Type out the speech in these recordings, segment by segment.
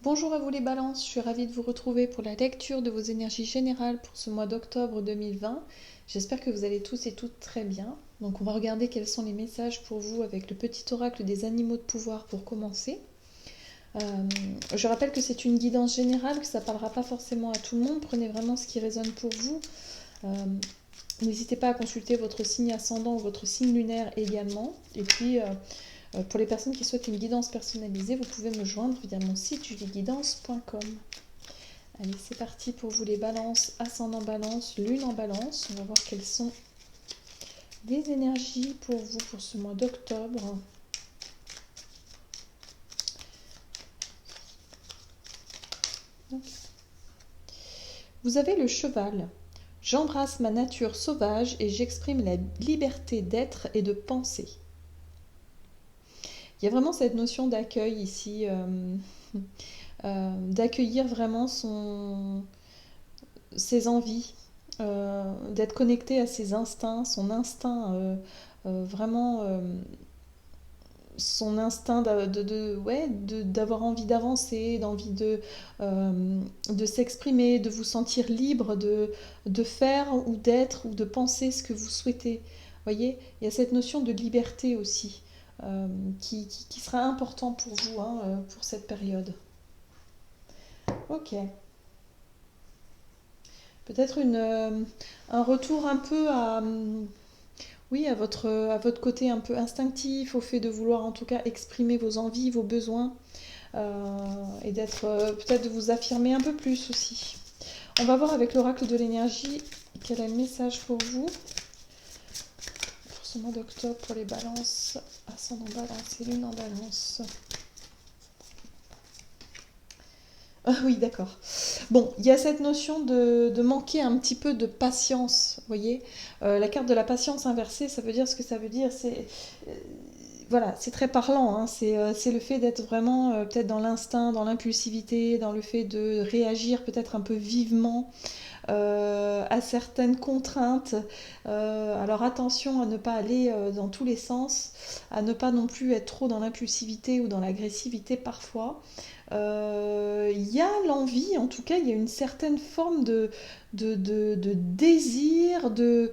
Bonjour à vous les balances, je suis ravie de vous retrouver pour la lecture de vos énergies générales pour ce mois d'octobre 2020. J'espère que vous allez tous et toutes très bien. Donc on va regarder quels sont les messages pour vous avec le petit oracle des animaux de pouvoir pour commencer. Euh, je rappelle que c'est une guidance générale, que ça ne parlera pas forcément à tout le monde. Prenez vraiment ce qui résonne pour vous. Euh, N'hésitez pas à consulter votre signe ascendant ou votre signe lunaire également. Et puis pour les personnes qui souhaitent une guidance personnalisée, vous pouvez me joindre via mon site julieguidance.com. Allez, c'est parti pour vous les balances, ascendant balance, lune en balance. On va voir quelles sont les énergies pour vous pour ce mois d'octobre. Vous avez le cheval. J'embrasse ma nature sauvage et j'exprime la liberté d'être et de penser. Il y a vraiment cette notion d'accueil ici, d'accueillir vraiment ses envies, d'être connecté à ses instincts, son instinct, vraiment son instinct d'avoir envie d'avancer, de s'exprimer, de vous sentir libre, de faire ou d'être ou de penser ce que vous souhaitez. Vous voyez, il y a cette notion de liberté aussi qui sera important pour vous pour cette période. Ok. Peut-être un retour un peu oui, à votre côté un peu instinctif, au fait de vouloir en tout cas exprimer vos envies, vos besoins, et d'être peut-être de vous affirmer un peu plus aussi. On va voir avec l'oracle de l'énergie quel est le message pour vous pour ce mois d'octobre pour les balances, ascendant balance et lune en balance. Ah oui, d'accord. Bon, il y a cette notion de manquer un petit peu de patience, vous voyez. La carte de la patience inversée, ça veut dire ce que ça veut dire. Voilà, c'est très parlant. Hein. C'est le fait d'être vraiment peut-être dans l'instinct, dans l'impulsivité, dans le fait de réagir peut-être un peu vivement à certaines contraintes. Alors attention à ne pas aller dans tous les sens, à ne pas non plus être trop dans l'impulsivité ou dans l'agressivité parfois. Il y a l'envie, en tout cas, il y a une certaine forme de désir, de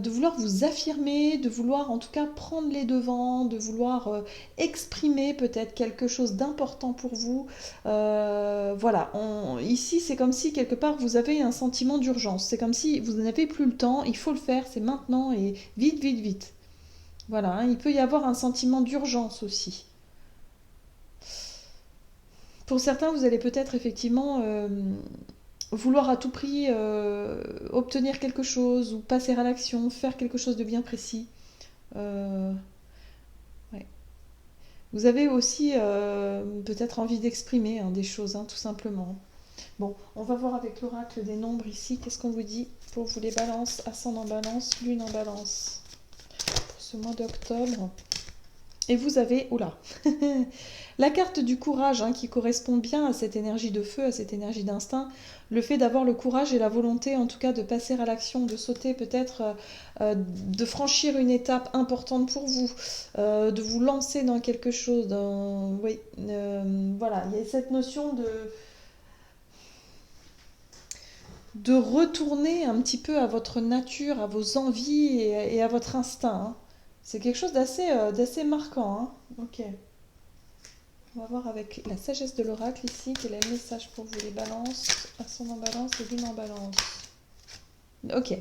vouloir vous affirmer, de vouloir en tout cas prendre les devants, de vouloir exprimer peut-être quelque chose d'important pour vous. Voilà, ici c'est comme si quelque part vous avez un sentiment d'urgence, c'est comme si vous n'avez plus le temps, il faut le faire, c'est maintenant et vite, vite, vite. Voilà, hein, il peut y avoir un sentiment d'urgence aussi. Pour certains, vous allez peut-être effectivement vouloir à tout prix obtenir quelque chose ou passer à l'action, faire quelque chose de bien précis. Euh, ouais. Vous avez aussi peut-être envie d'exprimer des choses, hein, tout simplement. Bon, on va voir avec l'oracle des nombres ici. Qu'est-ce qu'on vous dit pour vous les balances, ascendant balance, lune en balance pour ce mois d'octobre. Et vous avez, oula, la carte du courage qui correspond bien à cette énergie de feu, à cette énergie d'instinct. Le fait d'avoir le courage et la volonté, en tout cas, de passer à l'action, de sauter peut-être, de franchir une étape importante pour vous, de vous lancer dans quelque chose. Oui, voilà, il y a cette notion de retourner un petit peu à votre nature, à vos envies et à votre instinct. Hein. C'est quelque chose d'assez marquant. Hein. Ok. On va voir avec la sagesse de l'oracle ici, quel est le message pour vous les balances, ascendant balance et lune en balance. Ok.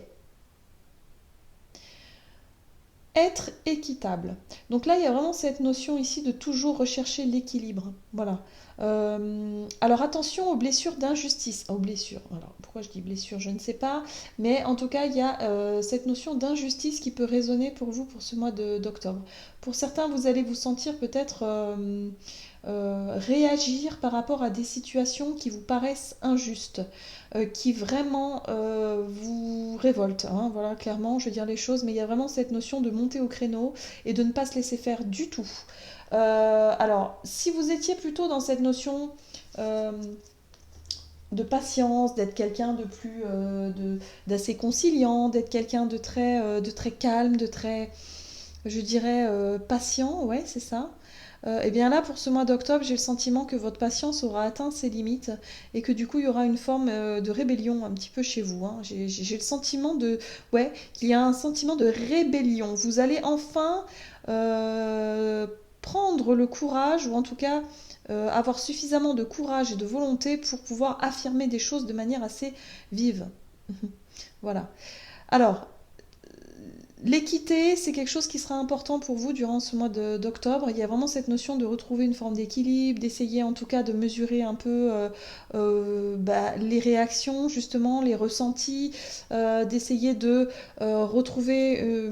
Être équitable. Donc là, il y a vraiment cette notion ici de toujours rechercher l'équilibre. Voilà. Alors attention aux blessures d'injustice. Aux blessures. Alors pourquoi je dis blessures, je ne sais pas. Mais en tout cas, il y a cette notion d'injustice qui peut résonner pour vous pour ce mois d'octobre. Pour certains, vous allez vous sentir peut-être réagir par rapport à des situations qui vous paraissent injustes, qui vraiment vous révoltent. Hein, voilà, clairement, je vais dire les choses, mais il y a vraiment cette notion de monter au créneau et de ne pas se laisser faire du tout. Alors, si vous étiez plutôt dans cette notion de patience, d'être quelqu'un d'assez conciliant, d'être quelqu'un de très calme, de très, je dirais, patient, ouais, c'est ça. Et bien là, pour ce mois d'octobre, j'ai le sentiment que votre patience aura atteint ses limites et que du coup, il y aura une forme de rébellion un petit peu chez vous, hein. J'ai le sentiment ouais, qu'il y a un sentiment de rébellion. Vous allez enfin euh, prendre le courage, ou en tout cas avoir suffisamment de courage et de volonté pour pouvoir affirmer des choses de manière assez vive. Voilà. Alors, l'équité, c'est quelque chose qui sera important pour vous durant ce mois d'octobre. Il y a vraiment cette notion de retrouver une forme d'équilibre, d'essayer en tout cas de mesurer un peu les réactions, justement, les ressentis, d'essayer de retrouver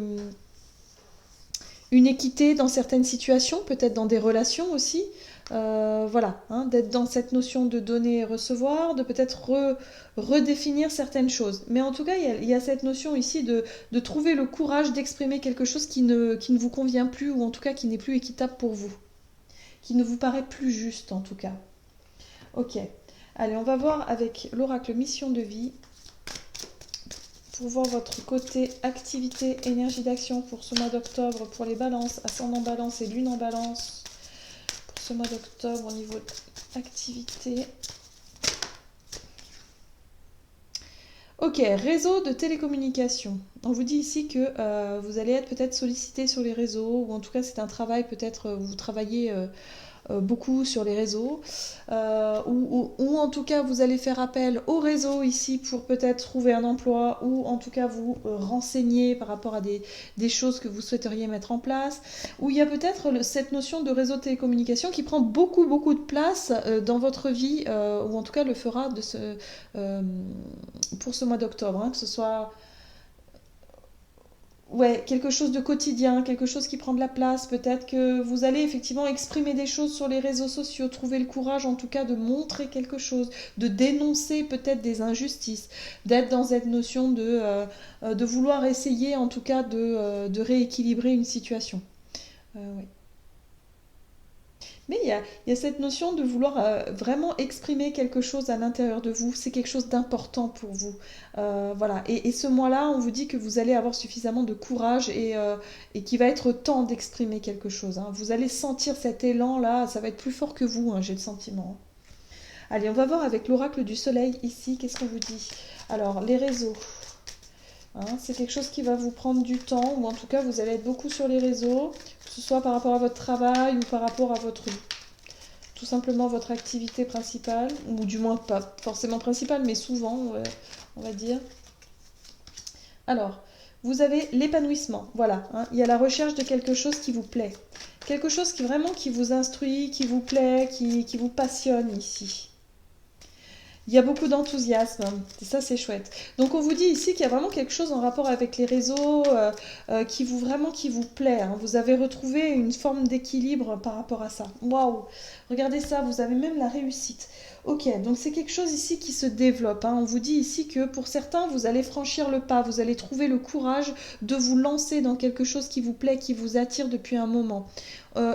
une équité dans certaines situations, peut-être dans des relations aussi. Voilà, hein, d'être dans cette notion de donner et recevoir, de peut-être redéfinir certaines choses. Mais en tout cas, il y a cette notion ici de trouver le courage d'exprimer quelque chose qui ne vous convient plus, ou en tout cas qui n'est plus équitable pour vous, qui ne vous paraît plus juste en tout cas. Ok, allez, on va voir avec l'oracle mission de vie pour voir votre côté activité, énergie d'action pour ce mois d'octobre, pour les balances, ascendant balance et lune en balance. Pour ce mois d'octobre au niveau activité. Ok, réseau de télécommunication. On vous dit ici que vous allez être peut-être sollicité sur les réseaux, ou en tout cas c'est un travail, peut-être vous travaillez beaucoup sur les réseaux, ou en tout cas vous allez faire appel au réseau ici pour peut-être trouver un emploi, ou en tout cas vous renseigner par rapport à des choses que vous souhaiteriez mettre en place, ou il y a peut-être cette notion de réseau de télécommunication qui prend beaucoup beaucoup de place dans votre vie, ou en tout cas le fera pour ce mois d'octobre, hein, que ce soit ouais, quelque chose de quotidien, quelque chose qui prend de la place. Peut-être que vous allez effectivement exprimer des choses sur les réseaux sociaux, trouver le courage en tout cas de montrer quelque chose, de dénoncer peut-être des injustices, d'être dans cette notion de vouloir essayer en tout cas de rééquilibrer une situation. Ouais. Mais il y a cette notion de vouloir vraiment exprimer quelque chose à l'intérieur de vous. C'est quelque chose d'important pour vous. Voilà. Et ce mois-là, on vous dit que vous allez avoir suffisamment de courage et qu'il va être temps d'exprimer quelque chose, hein. Vous allez sentir cet élan-là. Ça va être plus fort que vous, hein, j'ai le sentiment. Allez, on va voir avec l'oracle du soleil ici. Qu'est-ce qu'on vous dit? Alors, les réseaux. Hein, c'est quelque chose qui va vous prendre du temps, ou en tout cas, vous allez être beaucoup sur les réseaux, que ce soit par rapport à votre travail ou par rapport à tout simplement votre activité principale, ou du moins pas forcément principale, mais souvent, on va dire. Alors, vous avez l'épanouissement, voilà, hein, il y a la recherche de quelque chose qui vous plaît, quelque chose qui vraiment qui vous instruit, qui vous plaît, qui vous passionne ici. Il y a beaucoup d'enthousiasme, et ça c'est chouette. Donc on vous dit ici qu'il y a vraiment quelque chose en rapport avec les réseaux qui vous plaît, hein. Vous avez retrouvé une forme d'équilibre par rapport à ça. Waouh! Regardez ça, vous avez même la réussite. Ok, donc c'est quelque chose ici qui se développe, hein. On vous dit ici que pour certains, vous allez franchir le pas, vous allez trouver le courage de vous lancer dans quelque chose qui vous plaît, qui vous attire depuis un moment.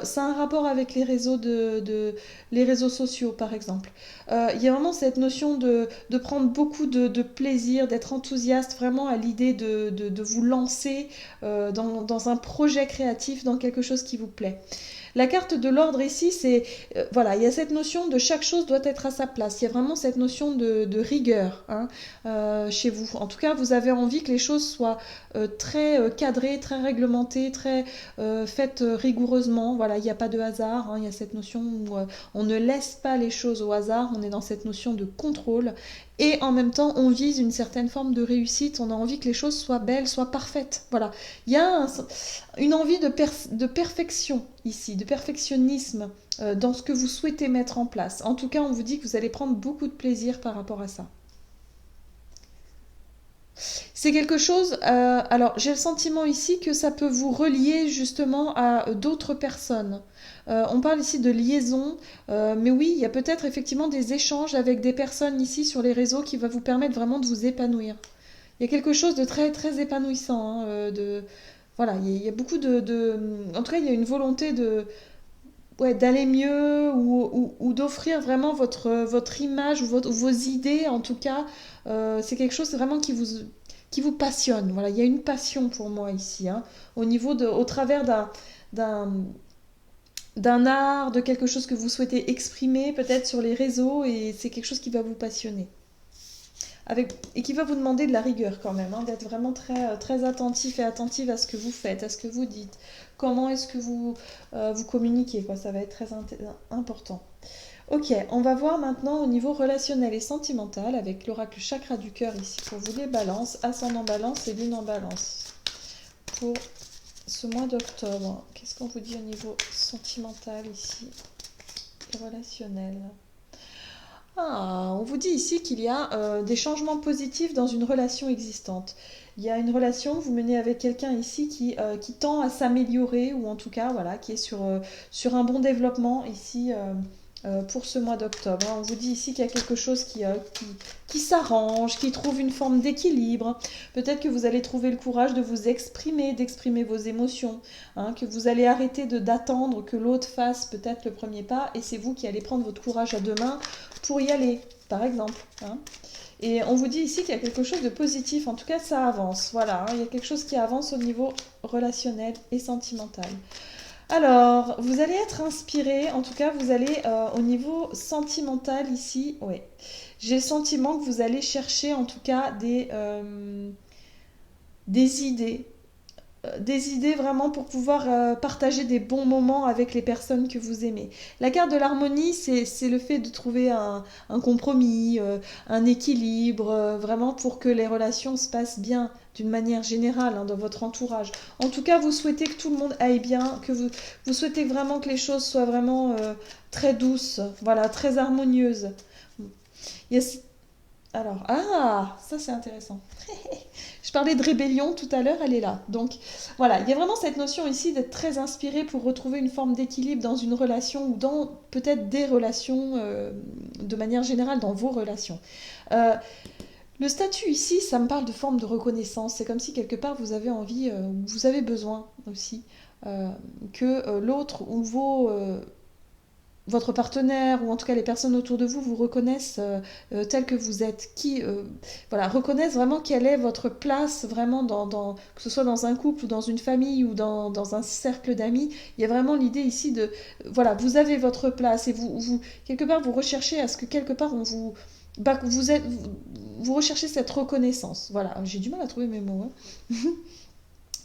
Ça a un rapport avec les réseaux les réseaux sociaux, par exemple. Il y a vraiment cette notion de prendre beaucoup de plaisir, d'être enthousiaste vraiment à l'idée de vous lancer dans un projet créatif, dans quelque chose qui vous plaît. La carte de l'ordre ici, c'est voilà, il y a cette notion de chaque chose doit être à sa place. Il y a vraiment cette notion de rigueur, hein, chez vous. En tout cas, vous avez envie que les choses soient très cadrées, très réglementées, très faites rigoureusement. Voilà, il n'y a pas de hasard, hein. Il y a cette notion où on ne laisse pas les choses au hasard. On est dans cette notion de contrôle. Et en même temps, on vise une certaine forme de réussite. On a envie que les choses soient belles, soient parfaites. Voilà. Il y a une envie de perfection ici, de perfectionnisme dans ce que vous souhaitez mettre en place. En tout cas, on vous dit que vous allez prendre beaucoup de plaisir par rapport à ça. C'est quelque chose, alors j'ai le sentiment ici que ça peut vous relier justement à d'autres personnes. On parle ici de liaison, mais oui, il y a peut-être effectivement des échanges avec des personnes ici sur les réseaux qui va vous permettre vraiment de vous épanouir. Il y a quelque chose de très très épanouissant, hein, voilà, il y a beaucoup en tout cas, il y a une volonté ouais, d'aller mieux, ou d'offrir vraiment votre image, ou vos idées en tout cas. C'est quelque chose vraiment qui vous passionne. Voilà, il y a une passion pour moi ici, hein, au travers d'un d'un art, de quelque chose que vous souhaitez exprimer peut-être sur les réseaux et c'est quelque chose qui va vous passionner. Et qui va vous demander de la rigueur quand même, hein, d'être vraiment très attentif et attentive à ce que vous faites, à ce que vous dites, comment est-ce que vous communiquez, quoi, ça va être très important. Ok, on va voir maintenant au niveau relationnel et sentimental avec l'oracle chakra du cœur ici pour vous les balances, ascendant balance et lune en balance. Pour ce mois d'octobre, qu'est-ce qu'on vous dit au niveau sentimental ici et relationnel? Ah, on vous dit ici qu'il y a des changements positifs dans une relation existante. Il y a une relation que vous menez avec quelqu'un ici qui tend à s'améliorer ou en tout cas voilà, qui est sur un bon développement ici pour ce mois d'octobre. On vous dit ici qu'il y a quelque chose qui s'arrange, qui trouve une forme d'équilibre. Peut-être que vous allez trouver le courage de vous exprimer, d'exprimer vos émotions, hein, que vous allez arrêter d'attendre que l'autre fasse peut-être le premier pas et c'est vous qui allez prendre votre courage à deux mains pour y aller, par exemple. Hein. Et on vous dit ici qu'il y a quelque chose de positif, en tout cas ça avance, voilà, hein, il y a quelque chose qui avance au niveau relationnel et sentimental. Alors, vous allez être inspiré, en tout cas vous allez au niveau sentimental ici, ouais. J'ai le sentiment que vous allez chercher en tout cas des idées, vraiment pour pouvoir partager des bons moments avec les personnes que vous aimez. La carte de l'harmonie, c'est le fait de trouver un compromis, un équilibre, vraiment pour que les relations se passent bien d'une manière générale hein, dans votre entourage. En tout cas, vous souhaitez que tout le monde aille bien, que vous souhaitez vraiment que les choses soient vraiment très douces, voilà, très harmonieuses. Il y a alors, ah, ça c'est intéressant. Je parlais de rébellion tout à l'heure, elle est là. Donc voilà, il y a vraiment cette notion ici d'être très inspiré pour retrouver une forme d'équilibre dans une relation ou dans peut-être des relations de manière générale dans vos relations. Le statut ici, ça me parle de forme de reconnaissance. C'est comme si quelque part vous avez envie, vous avez besoin aussi que l'autre ou votre partenaire ou en tout cas les personnes autour de vous vous reconnaissent tel que vous êtes, voilà, reconnaissent vraiment quelle est votre place vraiment que ce soit dans un couple ou dans une famille ou dans un cercle d'amis. Il y a vraiment l'idée ici de, voilà, vous avez votre place et quelque part vous recherchez à ce que quelque part on vous... Bah, vous recherchez cette reconnaissance. Voilà, j'ai du mal à trouver mes mots. Hein.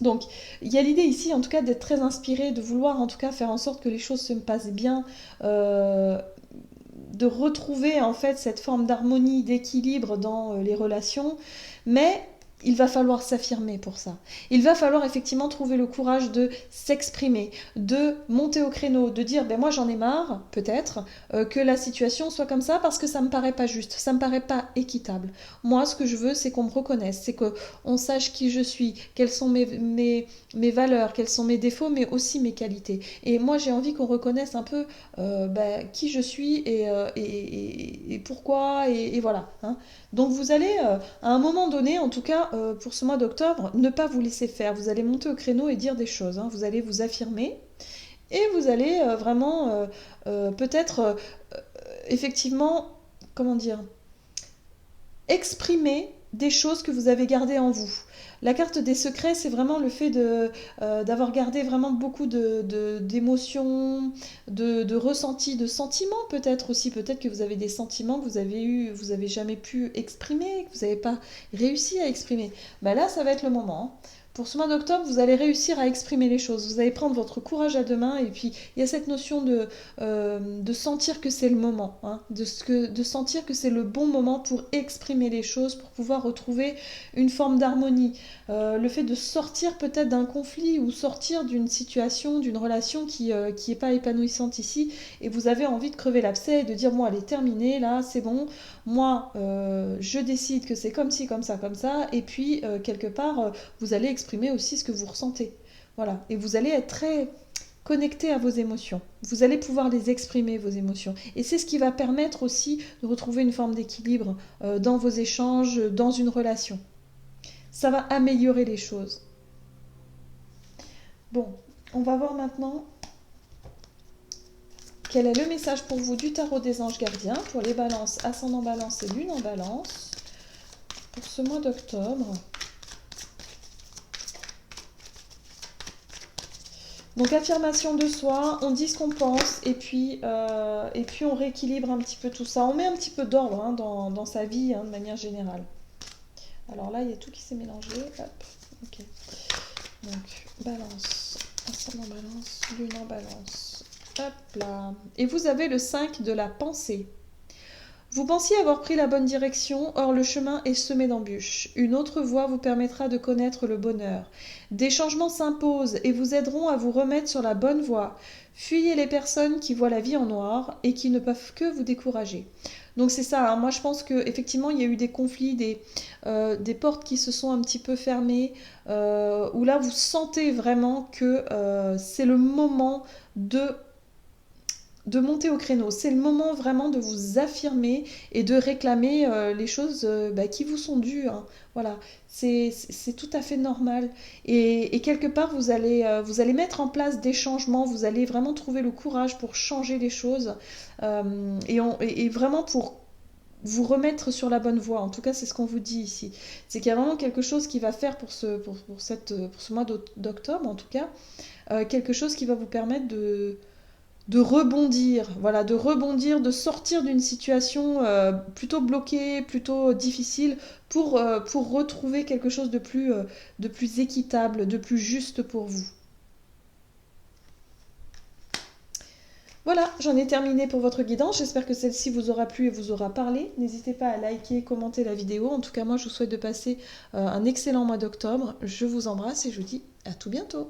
Donc, il y a l'idée ici, en tout cas, d'être très inspiré, de vouloir, en tout cas, faire en sorte que les choses se passent bien, de retrouver, en fait, cette forme d'harmonie, d'équilibre dans les relations, mais il va falloir s'affirmer pour ça. Il va falloir effectivement trouver le courage de s'exprimer, de monter au créneau, de dire ben moi j'en ai marre, peut-être, que la situation soit comme ça parce que ça me paraît pas juste, ça me paraît pas équitable. Moi ce que je veux c'est qu'on me reconnaisse, c'est qu'on sache qui je suis, quelles sont mes valeurs, quels sont mes défauts, mais aussi mes qualités. Et moi j'ai envie qu'on reconnaisse un peu qui je suis et pourquoi, et voilà. Hein. Donc vous allez, à un moment donné, en tout cas pour ce mois d'octobre, ne pas vous laisser faire. Vous allez monter au créneau et dire des choses. Hein. Vous allez vous affirmer et vous allez vraiment peut-être effectivement, comment dire, exprimer des choses que vous avez gardées en vous. La carte des secrets, c'est vraiment le fait d'avoir gardé vraiment beaucoup d'émotions, de ressentis, de sentiments peut-être aussi. Peut-être que vous avez des sentiments que vous avez jamais pu exprimer, que vous n'avez pas réussi à exprimer. Ben là, ça va être le moment. Hein. Pour ce mois d'octobre, vous allez réussir à exprimer les choses. Vous allez prendre votre courage à deux mains et puis il y a cette notion de sentir que c'est le moment, hein, de sentir que c'est le bon moment pour exprimer les choses, pour pouvoir retrouver une forme d'harmonie. Le fait de sortir peut-être d'un conflit ou sortir d'une situation, d'une relation qui est pas épanouissante ici et vous avez envie de crever l'abcès et de dire moi elle est terminée, là c'est bon, moi je décide que c'est comme ci, comme ça, et puis quelque part vous allez exprimer aussi ce que vous ressentez. Voilà, et vous allez être très connecté à vos émotions. Vous allez pouvoir les exprimer, vos émotions. Et c'est ce qui va permettre aussi de retrouver une forme d'équilibre dans vos échanges, dans une relation. Ça va améliorer les choses. Bon, on va voir maintenant quel est le message pour vous du tarot des anges gardiens pour les balances, ascendant balance et lune en balance pour ce mois d'octobre. Donc affirmation de soi, on dit ce qu'on pense et puis on rééquilibre un petit peu tout ça. On met un petit peu d'ordre hein, dans sa vie hein, de manière générale. Alors là, il y a tout qui s'est mélangé. Hop, ok. Donc balance, ascendant balance, lune en balance. Hop là. Et vous avez le 5 de la pensée. Vous pensiez avoir pris la bonne direction, or le chemin est semé d'embûches. Une autre voie vous permettra de connaître le bonheur. Des changements s'imposent et vous aideront à vous remettre sur la bonne voie. Fuyez les personnes qui voient la vie en noir et qui ne peuvent que vous décourager. Donc c'est ça, hein. Moi je pense qu'effectivement il y a eu des conflits, des portes qui se sont un petit peu fermées, où là vous sentez vraiment que c'est le moment de monter au créneau. C'est le moment vraiment de vous affirmer et de réclamer les choses qui vous sont dues, hein. Voilà, c'est tout à fait normal. Et quelque part, vous allez mettre en place des changements, vous allez vraiment trouver le courage pour changer les choses et vraiment pour vous remettre sur la bonne voie. En tout cas, c'est ce qu'on vous dit ici. C'est qu'il y a vraiment quelque chose qui va faire pour ce mois d'octobre, en tout cas, quelque chose qui va vous permettre de rebondir, voilà, de rebondir, de sortir d'une situation plutôt bloquée, plutôt difficile, pour retrouver quelque chose de plus équitable, de plus juste pour vous. Voilà, j'en ai terminé pour votre guidance. J'espère que celle-ci vous aura plu et vous aura parlé. N'hésitez pas à liker, commenter la vidéo. En tout cas, moi, je vous souhaite de passer un excellent mois d'octobre. Je vous embrasse et je vous dis à tout bientôt.